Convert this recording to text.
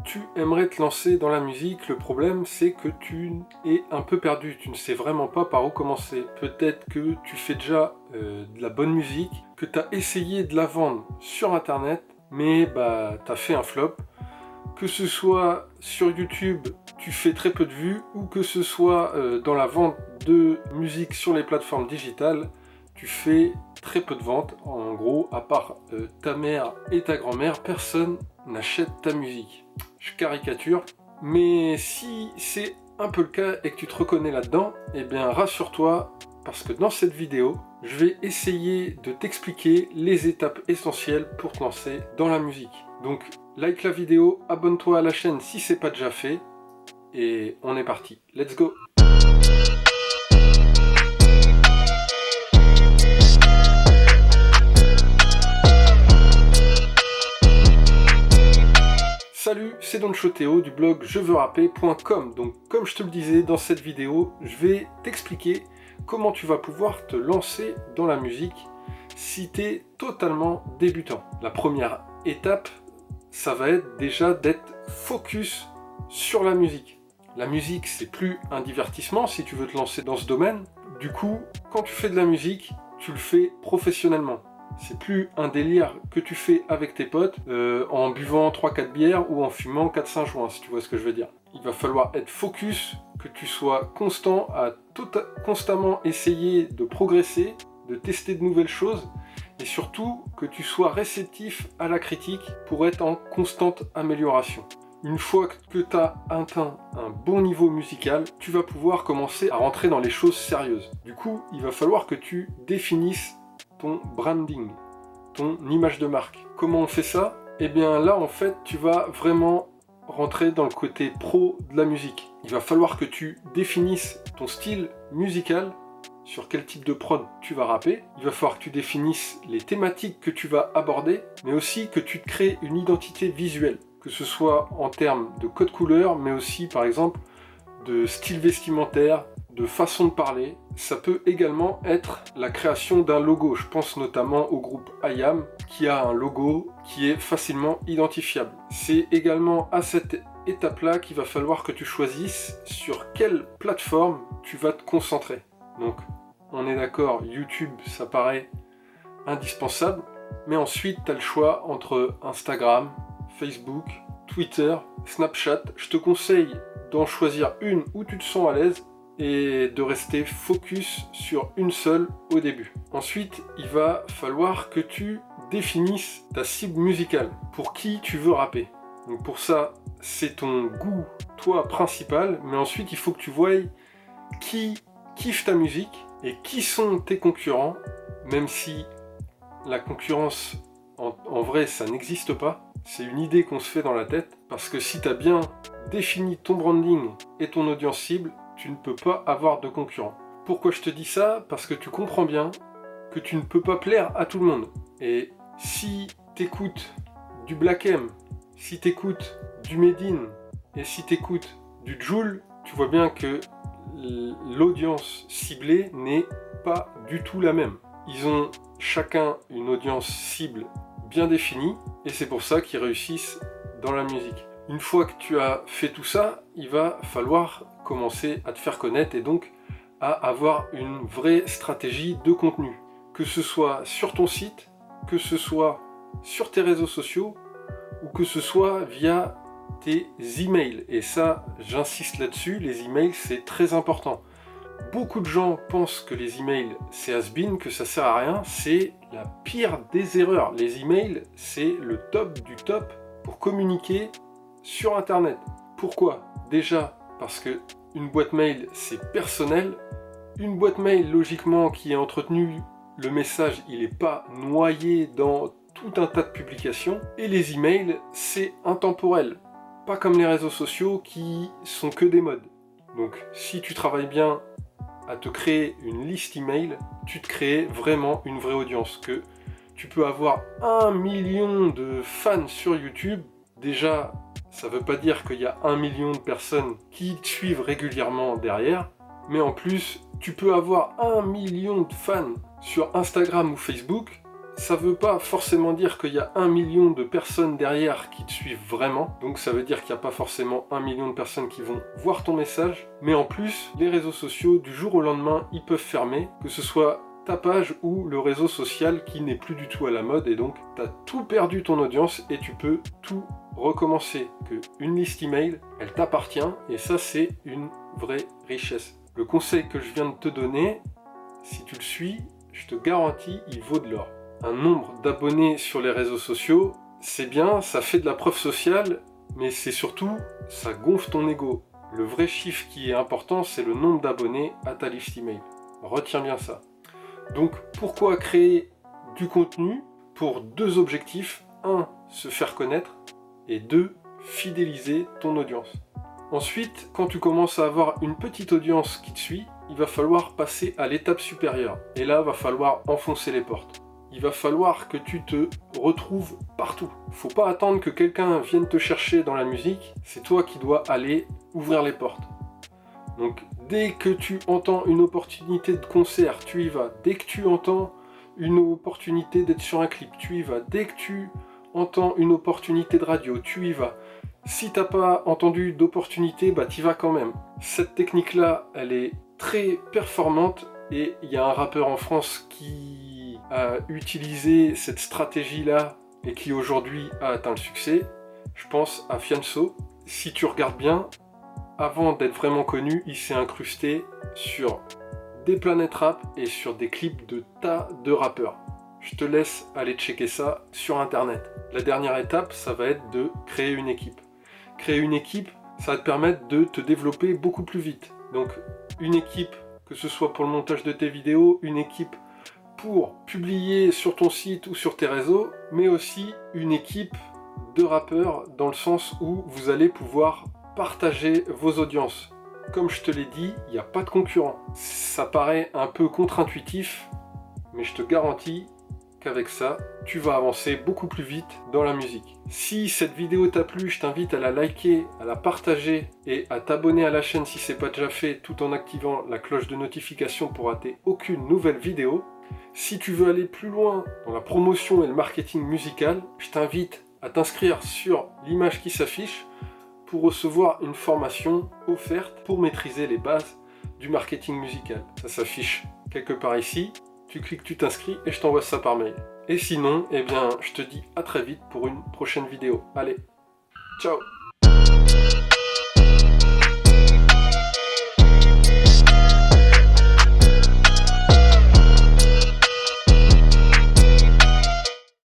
tu aimerais te lancer dans la musique, le problème c'est que tu es un peu perdu, tu ne sais vraiment pas par où commencer. Peut-être que tu fais déjà de la bonne musique, que tu as essayé de la vendre sur internet, mais tu as fait un flop. Que ce soit sur YouTube, tu fais très peu de vues, ou que ce soit dans la vente de musique sur les plateformes digitales, tu fais très peu de ventes. En gros, à part ta mère et ta grand-mère, personne n'achète ta musique. Je caricature, mais si c'est un peu le cas et que tu te reconnais là-dedans, eh bien rassure-toi, parce que dans cette vidéo, je vais essayer de t'expliquer les étapes essentielles pour te lancer dans la musique. Donc, like la vidéo, abonne-toi à la chaîne si c'est pas déjà fait, et on est parti. Let's go! Salut, c'est Don Choteo du blog jeveurapper.com. Donc comme je te le disais dans cette vidéo, je vais t'expliquer comment tu vas pouvoir te lancer dans la musique si tu es totalement débutant. La première étape, ça va être déjà d'être focus sur la musique. La musique, c'est plus un divertissement si tu veux te lancer dans ce domaine. Du coup, quand tu fais de la musique, tu le fais professionnellement. C'est plus un délire que tu fais avec tes potes en buvant 3-4 bières ou en fumant 4-5 joints, si tu vois ce que je veux dire. Il va falloir être focus, que tu sois constant à constamment essayer de progresser, de tester de nouvelles choses et surtout que tu sois réceptif à la critique pour être en constante amélioration. Une fois que tu as atteint un bon niveau musical, tu vas pouvoir commencer à rentrer dans les choses sérieuses. Du coup, il va falloir que tu définisses ton branding, ton image de marque. Comment on fait ça? Eh bien là, en fait, tu vas vraiment rentrer dans le côté pro de la musique. Il va falloir que tu définisses ton style musical, sur quel type de prod tu vas rapper. Il va falloir que tu définisses les thématiques que tu vas aborder, mais aussi que tu te crées une identité visuelle, que ce soit en termes de code couleur, mais aussi par exemple de style vestimentaire, de façon de parler. Ça peut également être la création d'un logo. Je pense notamment au groupe IAM qui a un logo qui est facilement identifiable. C'est également à cette étape-là qu'il va falloir que tu choisisses sur quelle plateforme tu vas te concentrer. Donc, on est d'accord, YouTube, ça paraît indispensable, mais ensuite, tu as le choix entre Instagram, Facebook, Twitter, Snapchat. Je te conseille d'en choisir une où tu te sens à l'aise et de rester focus sur une seule au début. Ensuite, il va falloir que tu définisses ta cible musicale, pour qui tu veux rapper. Donc pour ça, c'est ton goût, toi, principal, mais ensuite, il faut que tu voies qui kiffe ta musique et qui sont tes concurrents, même si la concurrence, en vrai, ça n'existe pas. C'est une idée qu'on se fait dans la tête, parce que si tu as bien défini ton branding et ton audience cible, tu ne peux pas avoir de concurrent. Pourquoi je te dis ça? Parce que tu comprends bien que tu ne peux pas plaire à tout le monde. Et si tu écoutes du Black M, si tu écoutes du Medine et si tu écoutes du Jul, tu vois bien que l'audience ciblée n'est pas du tout la même. Ils ont chacun une audience cible bien définie et c'est pour ça qu'ils réussissent dans la musique. Une fois que tu as fait tout ça, il va falloir commencer à te faire connaître et donc à avoir une vraie stratégie de contenu. Que ce soit sur ton site, que ce soit sur tes réseaux sociaux ou que ce soit via tes emails. Et ça, j'insiste là-dessus, les emails c'est très important. Beaucoup de gens pensent que les emails c'est has-been, que ça sert à rien. C'est la pire des erreurs. Les emails c'est le top du top pour communiquer sur internet. Pourquoi? Déjà parce que une boîte mail c'est personnel. Une boîte mail logiquement qui est entretenue, le message il n'est pas noyé dans tout un tas de publications. Et les emails c'est intemporel. Pas comme les réseaux sociaux qui sont que des modes. Donc si tu travailles bien à te créer une liste email, tu te crées vraiment une vraie audience. Que tu peux avoir 1 million de fans sur YouTube, déjà ça veut pas dire qu'il y a 1 million de personnes qui te suivent régulièrement derrière, mais en plus tu peux avoir 1 million de fans sur Instagram ou Facebook, Ça veut pas forcément dire qu'il y a 1 million de personnes derrière qui te suivent vraiment, donc ça veut dire qu'il n'y a pas forcément 1 million de personnes qui vont voir ton message, mais en plus, les réseaux sociaux, du jour au lendemain, ils peuvent fermer, que ce soit ta page ou le réseau social qui n'est plus du tout à la mode, et donc tu as tout perdu ton audience et tu peux tout recommencer. Une liste email, elle t'appartient, et ça c'est une vraie richesse. Le conseil que je viens de te donner, si tu le suis, je te garantis, il vaut de l'or. Un nombre d'abonnés sur les réseaux sociaux, c'est bien, ça fait de la preuve sociale, mais c'est surtout, ça gonfle ton ego. Le vrai chiffre qui est important, c'est le nombre d'abonnés à ta liste email. Retiens bien ça. Donc, pourquoi créer du contenu? Pour 2 objectifs. 1, se faire connaître, et 2, fidéliser ton audience. Ensuite, quand tu commences à avoir une petite audience qui te suit, il va falloir passer à l'étape supérieure. Et là, il va falloir enfoncer les portes. Il va falloir que tu te retrouves partout. Faut pas attendre que quelqu'un vienne te chercher dans la musique, c'est toi qui dois aller ouvrir les portes. Donc dès que tu entends une opportunité de concert, tu y vas. Dès que tu entends une opportunité d'être sur un clip, tu y vas. Dès que tu entends une opportunité de radio, tu y vas. Si t'as pas entendu d'opportunité, bah t'y vas quand même. Cette technique-là, elle est très performante et il y a un rappeur en France qui a utilisé cette stratégie-là et qui aujourd'hui a atteint le succès. Je pense à Fianso. Si tu regardes bien, avant d'être vraiment connu, il s'est incrusté sur des planètes rap et sur des clips de tas de rappeurs. Je te laisse aller checker ça sur internet. La dernière étape, ça va être de créer une équipe. Créer une équipe, ça va te permettre de te développer beaucoup plus vite. Donc une équipe, que ce soit pour le montage de tes vidéos, une équipe pour publier sur ton site ou sur tes réseaux, mais aussi une équipe de rappeurs dans le sens où vous allez pouvoir partager vos audiences. Comme je te l'ai dit, il n'y a pas de concurrent. Ça paraît un peu contre-intuitif, mais je te garantis qu'avec ça, tu vas avancer beaucoup plus vite dans la musique. Si cette vidéo t'a plu, je t'invite à la liker, à la partager et à t'abonner à la chaîne si ce n'est pas déjà fait, tout en activant la cloche de notification pour rater aucune nouvelle vidéo. Si tu veux aller plus loin dans la promotion et le marketing musical, je t'invite à t'inscrire sur l'image qui s'affiche pour recevoir une formation offerte pour maîtriser les bases du marketing musical. Ça s'affiche quelque part ici. Tu cliques, tu t'inscris et je t'envoie ça par mail. Et sinon, eh bien, je te dis à très vite pour une prochaine vidéo. Allez, ciao!